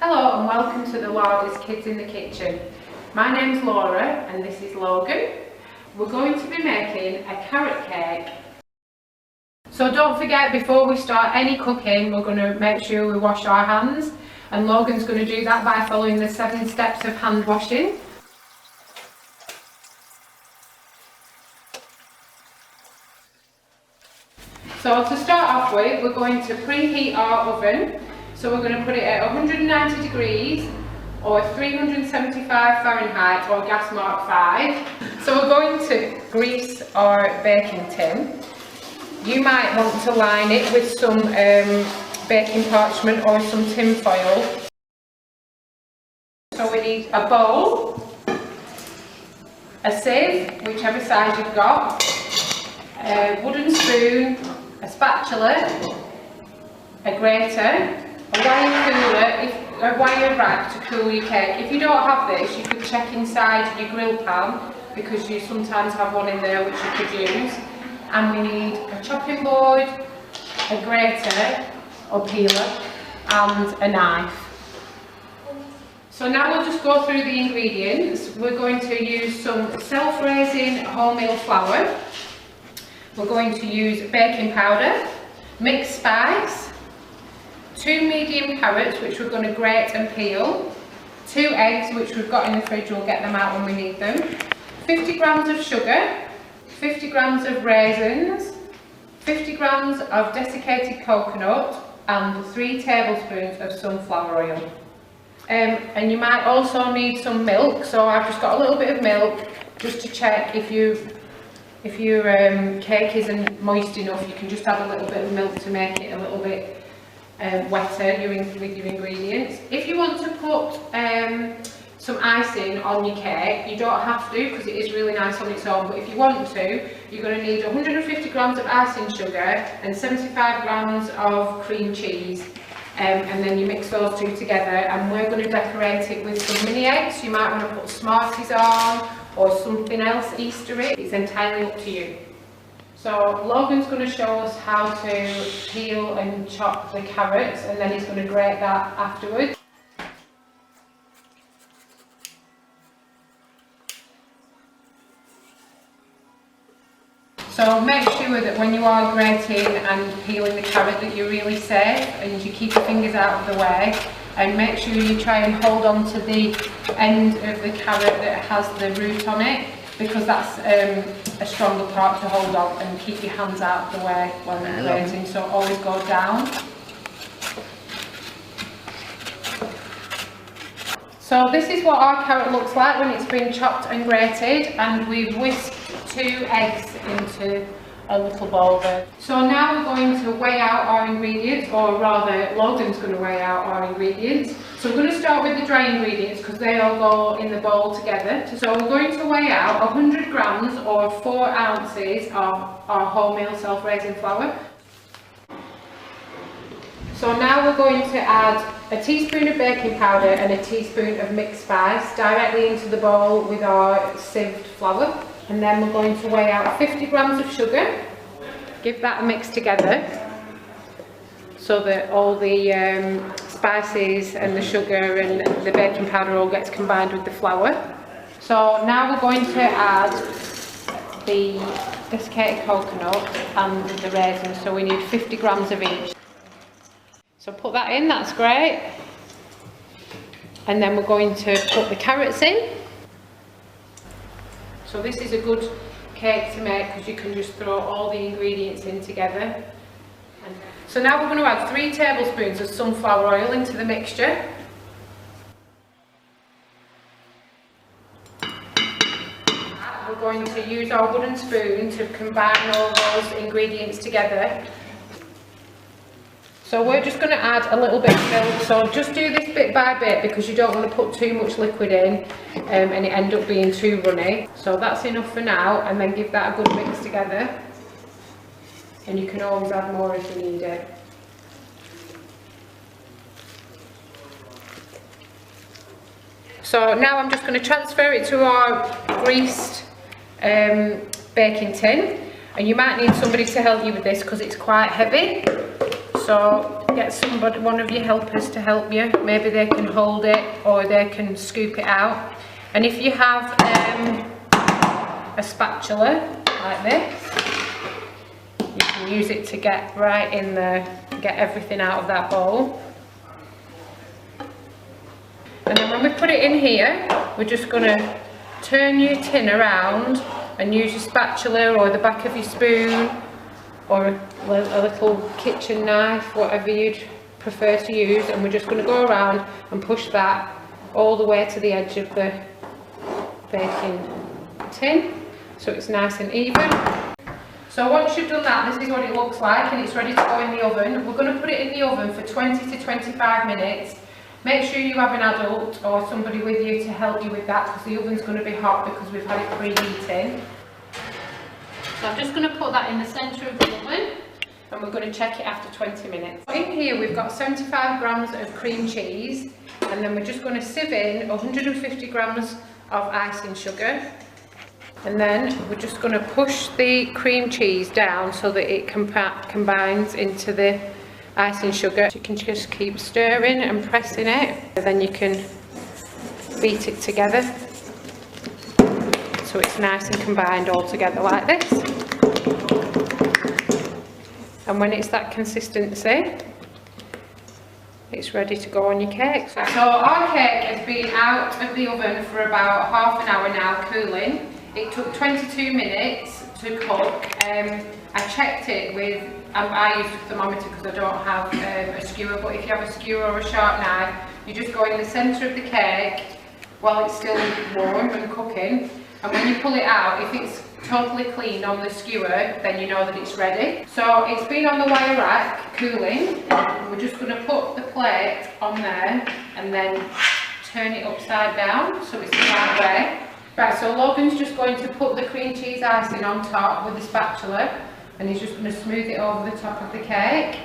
Hello and welcome to the Larder's Kids in the Kitchen. My name's Laura and this is Logan. We're going to be making a carrot cake. So don't forget, before we start any cooking, we're going to make sure we wash our hands, and Logan's going to do that by following the 7 steps of hand washing. So to start off with, we're going to preheat our oven. So we're going to put it at 190 degrees or 375 Fahrenheit or gas mark 5. So we're going to grease our baking tin. You might want to line it with some baking parchment or some tin foil. So we need a bowl, a sieve, whichever size you've got, a wooden spoon, a spatula, a grater, a wire rack to cool your cake. If you don't have this, you could check inside your grill pan because you sometimes have one in there which you could use. And we need a chopping board, a grater or peeler and a knife. So now we'll just go through the ingredients. We're going to use some self-raising wholemeal flour. We're going to use baking powder, mixed spice, 2 medium carrots which we're going to grate and peel, 2 eggs which we've got in the fridge, we'll get them out when we need them, 50 grams of sugar, 50 grams of raisins, 50 grams of desiccated coconut and 3 tablespoons of sunflower oil. And you might also need some milk, so I've just got a little bit of milk just to check if your cake isn't moist enough. You can just add a little bit of milk to make it a little bit wetter with your ingredients. If you want to put some icing on your cake, you don't have to because it is really nice on its own, but if you want to, you're going to need 150 grams of icing sugar and 75 grams of cream cheese, and then you mix those 2 together, and we're going to decorate it with some mini eggs. You might want to put Smarties on or something else Easter egg. It's entirely up to you. So Logan's going to show us how to peel and chop the carrots, and then he's going to grate that afterwards. So make sure that when you are grating and peeling the carrot that you're really safe and you keep your fingers out of the way, and make sure you try and hold on to the end of the carrot that has the root on it, because that's a stronger part to hold on, and keep your hands out of the way when you're grating, so always go down. So this is what our carrot looks like when it's been chopped and grated, and we've whisked 2 eggs into a little bowl there. So now we're going to weigh out our ingredients, or rather Logan's going to weigh out our ingredients. So we're going to start with the dry ingredients because they all go in the bowl together. So we're going to weigh out 100 grams or 4 ounces of our wholemeal self-raising flour. So now we're going to add a teaspoon of baking powder and a teaspoon of mixed spice directly into the bowl with our sieved flour. And then we're going to weigh out 50 grams of sugar. Give that a mix together so that all the spices and the sugar and the baking powder all gets combined with the flour. So now we're going to add the desiccated coconut and the raisins, so we need 50 grams of each. So put that in, that's great. And then we're going to put the carrots in. So this is a good cake to make because you can just throw all the ingredients in together. So now we're going to add 3 tablespoons of sunflower oil into the mixture. We're going to use our wooden spoon to combine all those ingredients together. So we're just going to add a little bit of milk, so just do this bit by bit because you don't want to put too much liquid in and it end up being too runny. So that's enough for now, and then give that a good mix together, and you can always add more if you need it. So now I'm just going to transfer it to our greased baking tin, and you might need somebody to help you with this because it's quite heavy. So get somebody, one of your helpers to help you. Maybe they can hold it or they can scoop it out. And if you have a spatula like this, you can use it to get right in there, get everything out of that bowl. And then when we put it in here, we're just going to turn your tin around and use your spatula or the back of your spoon or a little kitchen knife, whatever you'd prefer to use, and we're just going to go around and push that all the way to the edge of the baking tin so it's nice and even. So once you've done that, this is what it looks like, and it's ready to go in the oven. We're going to put it in the oven for 20 to 25 minutes. Make sure you have an adult or somebody with you to help you with that, because the oven's going to be hot because we've had it preheating. So I'm just going to put that in the centre of the oven, and we're going to check it after 20 minutes. In here we've got 75 grams of cream cheese, and then we're just going to sieve in 150 grams of icing sugar. And then we're just going to push the cream cheese down so that it combines into the icing sugar. You can just keep stirring and pressing it, and then you can beat it together so it's nice and combined all together like this. And when it's that consistency, it's ready to go on your cake. So our cake has been out of the oven for about half an hour now, cooling. It took 22 minutes to cook. I checked it with, I use a thermometer because I don't have a skewer, but if you have a skewer or a sharp knife, you just go in the centre of the cake while it's still warm and cooking, and when you pull it out, if it's totally clean on the skewer, then you know that it's ready. So it's been on the wire rack cooling. We're just going to put the plate on there and then turn it upside down so it's the right way. Right, so Logan's just going to put the cream cheese icing on top with the spatula, and he's just going to smooth it over the top of the cake.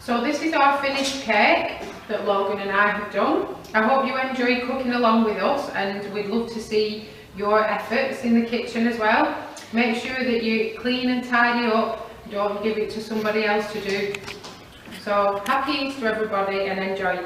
So this is our finished cake that Logan and I have done. I hope you enjoy cooking along with us, and we'd love to see your efforts in the kitchen as well. Make sure that you clean and tidy up, don't give it to somebody else to do. So happy Easter everybody, and enjoy.